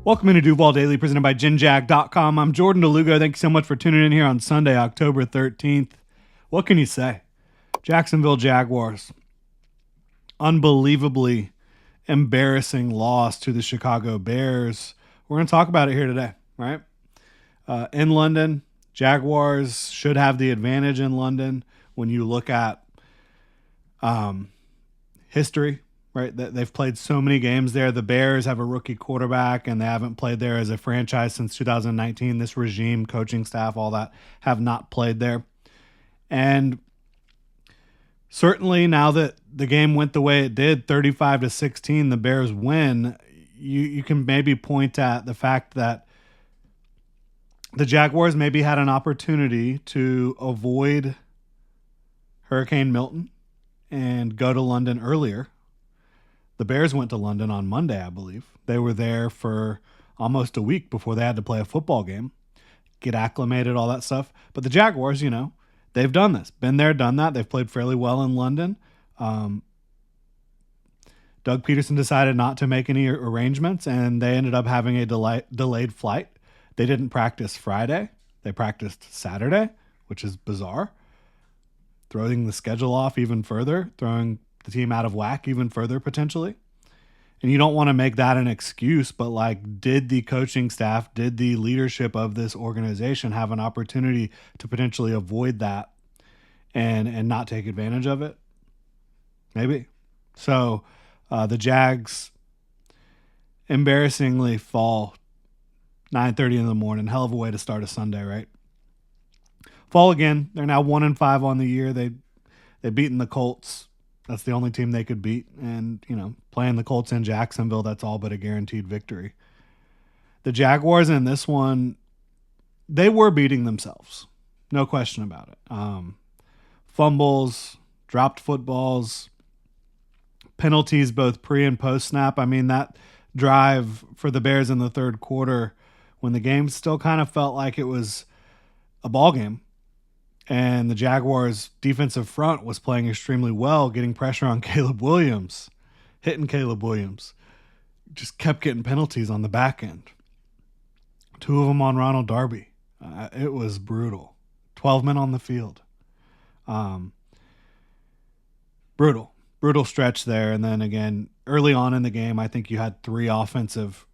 Welcome into Duval Daily, presented by GenJag.com. I'm Jordan DeLugo. Thank you so much for tuning in here on Sunday, October 13th. What can you say? Jacksonville Jaguars. Unbelievably embarrassing loss to the Chicago Bears. We're going to talk about it here today, right? In London, Jaguars should have the advantage in London when you look at history. Right, they've played so many games there. The Bears have a rookie quarterback, and they haven't played there as a franchise since 2019. This regime, coaching staff, all that, have not played there. And certainly now that the game went the way it did, 35-16, the Bears win, you can maybe point at the fact that the Jaguars maybe had an opportunity to avoid Hurricane Milton and go to London earlier. The Bears went to London on Monday, I believe. They were there for almost a week before they had to play a football game, get acclimated, all that stuff. But the Jaguars, they've done this. Been there, done that. They've played fairly well in London. Doug Pederson decided not to make any arrangements, and they ended up having a delayed flight. They didn't practice Friday. They practiced Saturday, which is bizarre. Throwing the schedule off even further, throwing the team out of whack even further potentially. And you don't want to make that an excuse, but did the coaching staff, did the leadership of this organization have an opportunity to potentially avoid that and not take advantage of it? Maybe. So the Jags embarrassingly fall 9:30 in the morning. Hell of a way to start a Sunday, right? Fall again. They're now 1-5 on the year. They've beaten the Colts. That's the only team they could beat. And, playing the Colts in Jacksonville, that's all but a guaranteed victory. The Jaguars in this one, they were beating themselves. No question about it. Fumbles, dropped footballs, penalties both pre and post snap. I mean, that drive for the Bears in the third quarter, when the game still kind of felt like it was a ball game, and the Jaguars' defensive front was playing extremely well, getting pressure on Caleb Williams, hitting Caleb Williams. Just kept getting penalties on the back end. 2 of them on Ronald Darby. It was brutal. 12 men on the field. Brutal stretch there. And then again, early on in the game, I think you had 3 offensive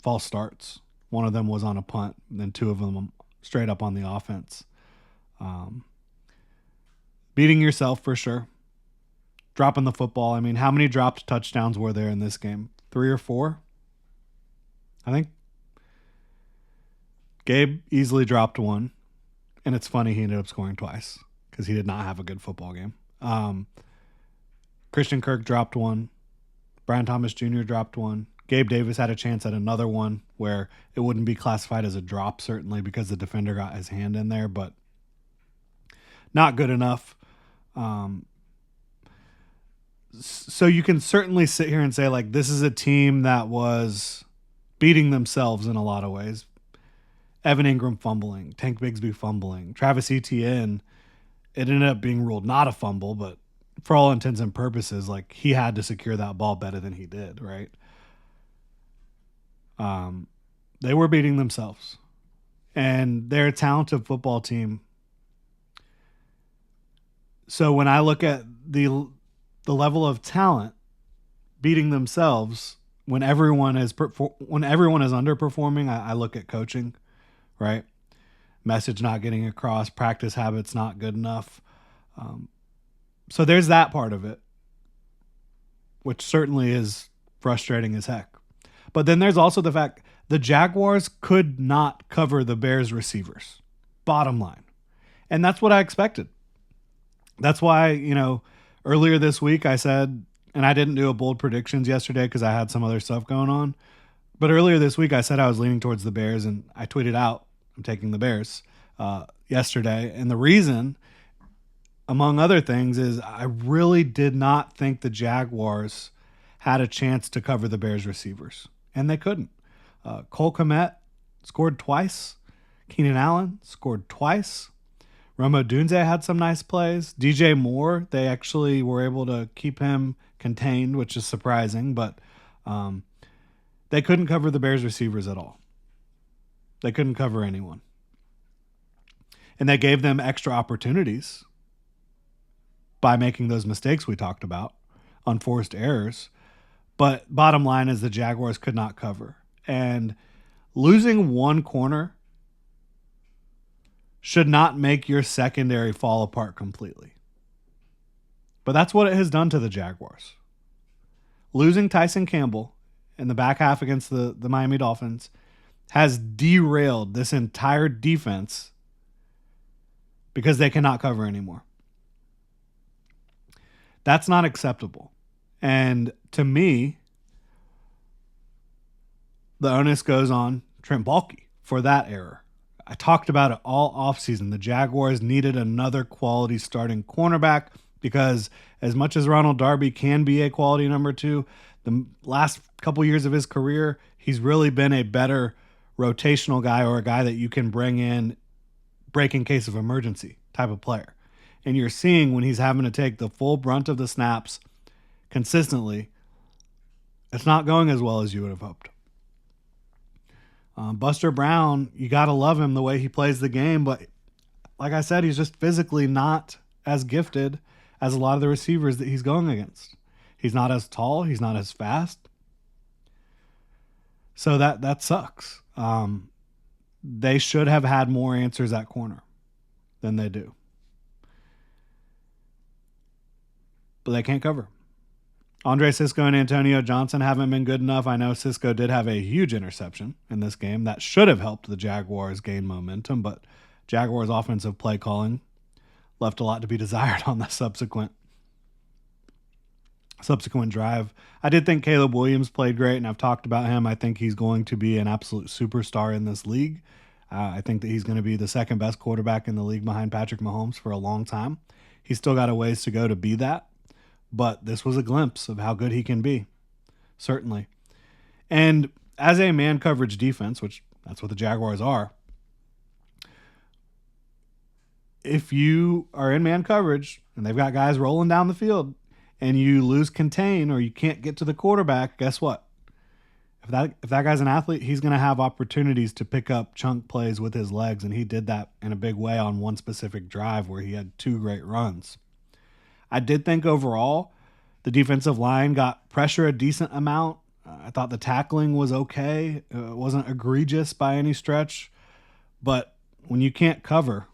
false starts. One of them was on a punt, and then 2 of them straight up on the offense. Beating yourself for sure. Dropping the football. I mean, how many dropped touchdowns were there in this game? 3 or 4? I think. Gabe easily dropped 1. And it's funny, he ended up scoring twice because he did not have a good football game. Christian Kirk dropped 1. Brian Thomas Jr. dropped 1. Gabe Davis had a chance at another one where it wouldn't be classified as a drop, certainly, because the defender got his hand in there, but not good enough. So you can certainly sit here and say, this is a team that was beating themselves in a lot of ways. Evan Ingram fumbling, Tank Bigsby fumbling, Travis Etienne, it ended up being ruled not a fumble, but for all intents and purposes, he had to secure that ball better than he did, right? They were beating themselves. And they're a talented football team. So when I look at the level of talent beating themselves, when everyone is underperforming, I look at coaching, right? Message not getting across, practice habits not good enough. So there's that part of it, which certainly is frustrating as heck. But then there's also the fact the Jaguars could not cover the Bears receivers. Bottom line. And that's what I expected. That's why, earlier this week I said, and I didn't do a bold predictions yesterday because I had some other stuff going on. But earlier this week I said I was leaning towards the Bears, and I tweeted out, I'm taking the Bears yesterday. And the reason, among other things, is I really did not think the Jaguars had a chance to cover the Bears receivers. And they couldn't. Cole Kmet scored twice. Keenan Allen scored twice. Rome Odunze had some nice plays. DJ Moore, they actually were able to keep him contained, which is surprising, but They couldn't cover the Bears receivers at all. They couldn't cover anyone. And they gave them extra opportunities by making those mistakes we talked about, unforced errors. But bottom line is the Jaguars could not cover. And losing one corner should not make your secondary fall apart completely. But that's what it has done to the Jaguars. Losing Tyson Campbell in the back half against the Miami Dolphins has derailed this entire defense because they cannot cover anymore. That's not acceptable. And to me, the onus goes on Trent Baalke for that error. I talked about it all offseason. The Jaguars needed another quality starting cornerback because as much as Ronald Darby can be a quality number two, the last couple years of his career, he's really been a better rotational guy or a guy that you can bring in, break in case of emergency type of player. And you're seeing when he's having to take the full brunt of the snaps consistently, it's not going as well as you would have hoped. Buster Brown, you got to love him the way he plays the game, but like I said, he's just physically not as gifted as a lot of the receivers that he's going against. He's not as tall. He's not as fast. So that sucks. They should have had more answers at corner than they do. But they can't cover. Andre Cisco and Antonio Johnson haven't been good enough. I know Cisco did have a huge interception in this game. That should have helped the Jaguars gain momentum, but Jaguars offensive play calling left a lot to be desired on the subsequent drive. I did think Caleb Williams played great, and I've talked about him. I think he's going to be an absolute superstar in this league. I think that he's going to be the second best quarterback in the league behind Patrick Mahomes for a long time. He's still got a ways to go to be that. But this was a glimpse of how good he can be, certainly. And as a man coverage defense, which that's what the Jaguars are, if you are in man coverage and they've got guys rolling down the field and you lose contain or you can't get to the quarterback, guess what? If that guy's an athlete, he's going to have opportunities to pick up chunk plays with his legs, and he did that in a big way on one specific drive where he had two great runs. I did think overall the defensive line got pressure a decent amount. I thought the tackling was okay. It wasn't egregious by any stretch. But when you can't cover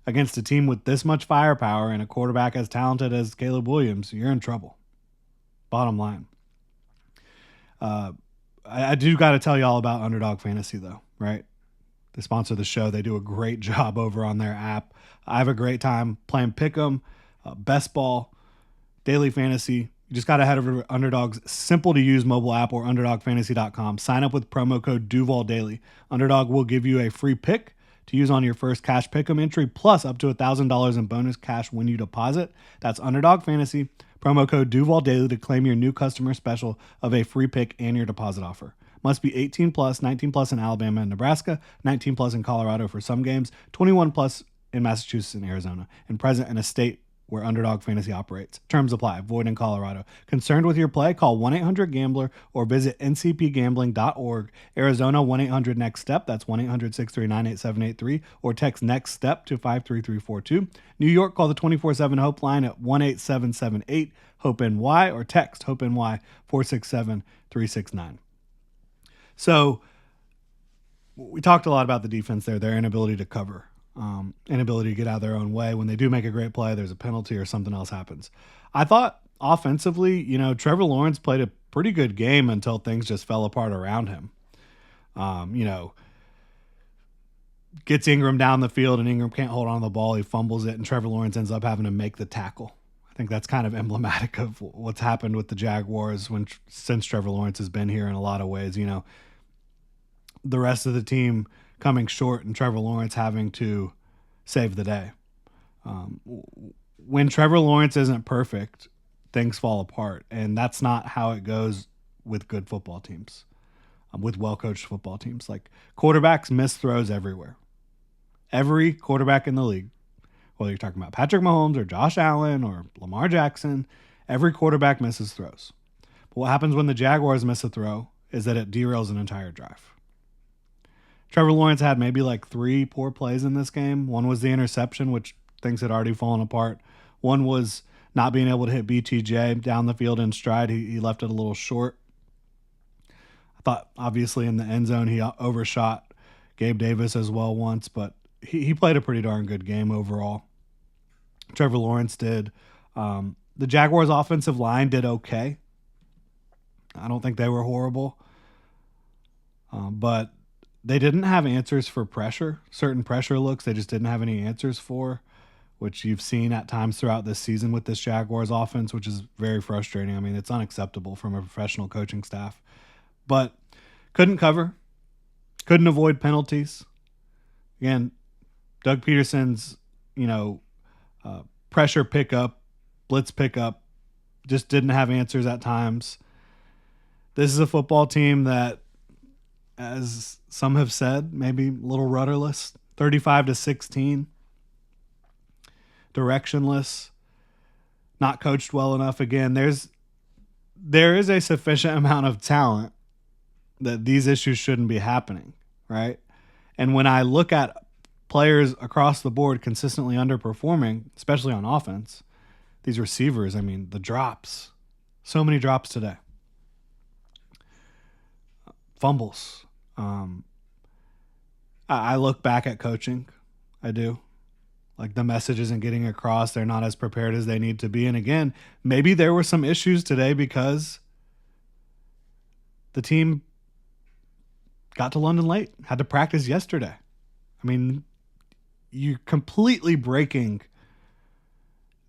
against a team with this much firepower and a quarterback as talented as Caleb Williams, you're in trouble. Bottom line. I do got to tell you all about Underdog Fantasy, though, right? They sponsor the show. They do a great job over on their app. I have a great time playing Pick'em, Best Ball, Daily Fantasy. You just got to head over to Underdog's simple-to-use mobile app or UnderdogFantasy.com. Sign up with promo code DuvalDaily. Underdog will give you a free pick to use on your first cash Pick'em entry, plus up to $1,000 in bonus cash when you deposit. That's Underdog Fantasy, promo code DuvalDaily to claim your new customer special of a free pick and your deposit offer. Must be 18 plus, 19 plus in Alabama and Nebraska, 19 plus in Colorado for some games, 21 plus in Massachusetts and Arizona, and present in a state where Underdog Fantasy operates. Terms apply. Void in Colorado. Concerned with your play? Call 1-800-GAMBLER or visit ncpgambling.org. Arizona 1-800-NEXT-STEP. That's 1-800-639-8783 or text NEXT STEP to 53342. New York, call the 24/7 Hope line at 1-8778-HOPE-NY or text HOPE-NY 467-369. So we talked a lot about the defense there, their inability to cover. Inability to get out of their own way. When they do make a great play, there's a penalty or something else happens. I thought offensively, Trevor Lawrence played a pretty good game until things just fell apart around him. Gets Ingram down the field and Ingram can't hold on to the ball. He fumbles it and Trevor Lawrence ends up having to make the tackle. I think that's kind of emblematic of what's happened with the Jaguars since Trevor Lawrence has been here in a lot of ways. The rest of the team coming short and Trevor Lawrence having to save the day. When Trevor Lawrence isn't perfect, things fall apart. And that's not how it goes with good football teams, with well-coached football teams. Like quarterbacks miss throws everywhere. Every quarterback in the league, whether you're talking about Patrick Mahomes or Josh Allen or Lamar Jackson, every quarterback misses throws. But what happens when the Jaguars miss a throw is that it derails an entire drive. Trevor Lawrence had maybe like 3 poor plays in this game. One was the interception, which things had already fallen apart. One was not being able to hit BTJ down the field in stride. He left it a little short. I thought, obviously, in the end zone, he overshot Gabe Davis as well once, but he played a pretty darn good game overall. Trevor Lawrence did. The Jaguars' offensive line did okay. I don't think they were horrible. But they didn't have answers for pressure. Certain pressure looks they just didn't have any answers for, which you've seen at times throughout this season with this Jaguars offense, which is very frustrating. I mean, it's unacceptable from a professional coaching staff. But couldn't cover, couldn't avoid penalties. Again, Doug Pederson's, pressure pickup, blitz pickup, just didn't have answers at times. This is a football team that, as some have said, maybe a little rudderless, 35-16, directionless, not coached well enough. Again, there is a sufficient amount of talent that these issues shouldn't be happening, right? And when I look at players across the board consistently underperforming, especially on offense, these receivers, I mean, the drops, so many drops today. Fumbles. I look back at coaching. I do. Like, the message isn't getting across. They're not as prepared as they need to be. And again, maybe there were some issues today because the team got to London late, had to practice yesterday. I mean, you're completely breaking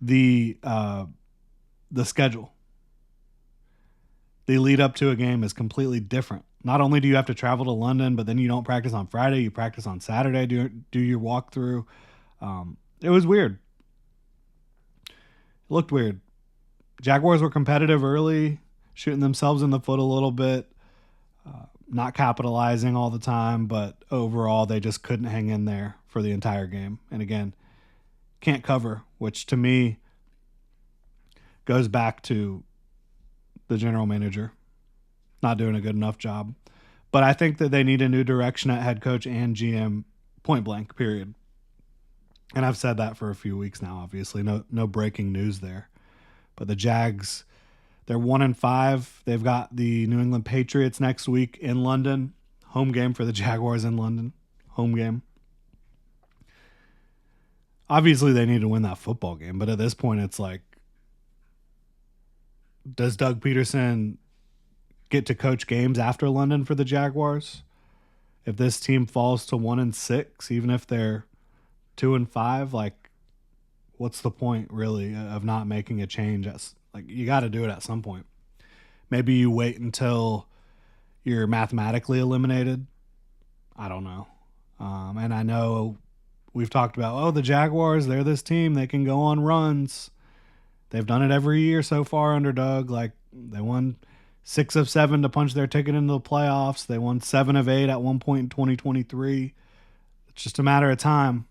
the schedule. The lead up to a game is completely different. Not only do you have to travel to London, but then you don't practice on Friday. You practice on Saturday, do your walkthrough. It was weird. It looked weird. Jaguars were competitive early, shooting themselves in the foot a little bit, not capitalizing all the time, but overall they just couldn't hang in there for the entire game. And again, can't cover, which to me goes back to the general manager not doing a good enough job. But I think that they need a new direction at head coach and GM, point blank, period. And I've said that for a few weeks now, obviously. No breaking news there. But the Jags, they're 1-5. They've got the New England Patriots next week in London. Home game for the Jaguars in London. Home game. Obviously, they need to win that football game. But at this point, it's like, does Doug Pederson get to coach games after London for the Jaguars? If this team falls to 1-6, even if they're 2-5, like, what's the point really of not making a change? Like, you got to do it at some point. Maybe you wait until you're mathematically eliminated. I don't know. And I know we've talked about, the Jaguars, they're this team. They can go on runs. They've done it every year so far under Doug. Like, they won 6 of 7 to punch their ticket into the playoffs. They won 7 of 8 at one point in 2023. It's just a matter of time.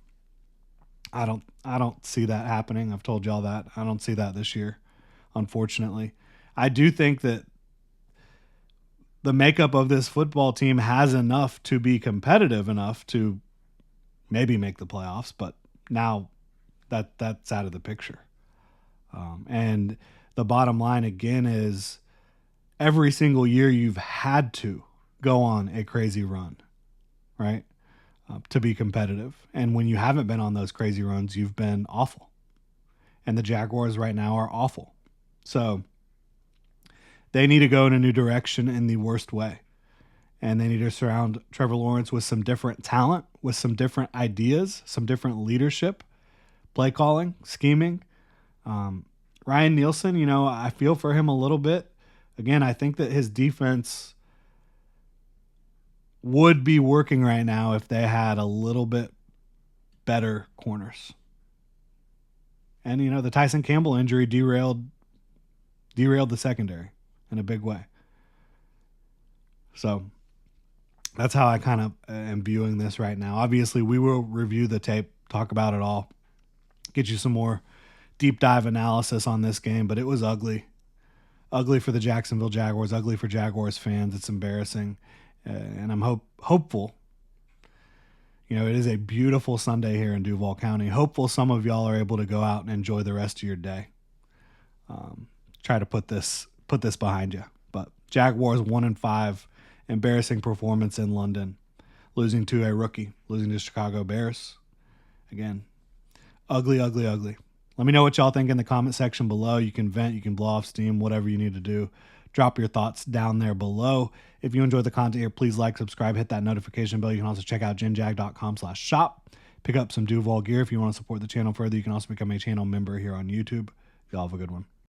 I don't see that happening. I've told y'all that. I don't see that this year, unfortunately. I do think that the makeup of this football team has enough to be competitive enough to maybe make the playoffs, but now that's out of the picture. And the bottom line, again, is every single year you've had to go on a crazy run, right, to be competitive. And when you haven't been on those crazy runs, you've been awful. And the Jaguars right now are awful. So they need to go in a new direction in the worst way. And they need to surround Trevor Lawrence with some different talent, with some different ideas, some different leadership, play calling, scheming. Ryan Nielsen, I feel for him a little bit. Again, I think that his defense would be working right now if they had a little bit better corners. And, the Tyson Campbell injury derailed the secondary in a big way. So that's how I kind of am viewing this right now. Obviously, we will review the tape, talk about it all, get you some more deep dive analysis on this game, but it was ugly Ugly for the Jacksonville Jaguars, ugly for Jaguars fans. It's embarrassing. And I'm hopeful. You know, it is a beautiful Sunday here in Duval County. Hopeful some of y'all are able to go out and enjoy the rest of your day. Try to put this behind you. But Jaguars 1-5, embarrassing performance in London, losing to a rookie, losing to Chicago Bears. Again, ugly, ugly, ugly. Let me know what y'all think in the comment section below. You can vent, you can blow off steam, whatever you need to do. Drop your thoughts down there below. If you enjoyed the content here, please like, subscribe, hit that notification bell. You can also check out genjag.com/shop. Pick up some Duval gear if you want to support the channel further. You can also become a channel member here on YouTube. Y'all have a good one.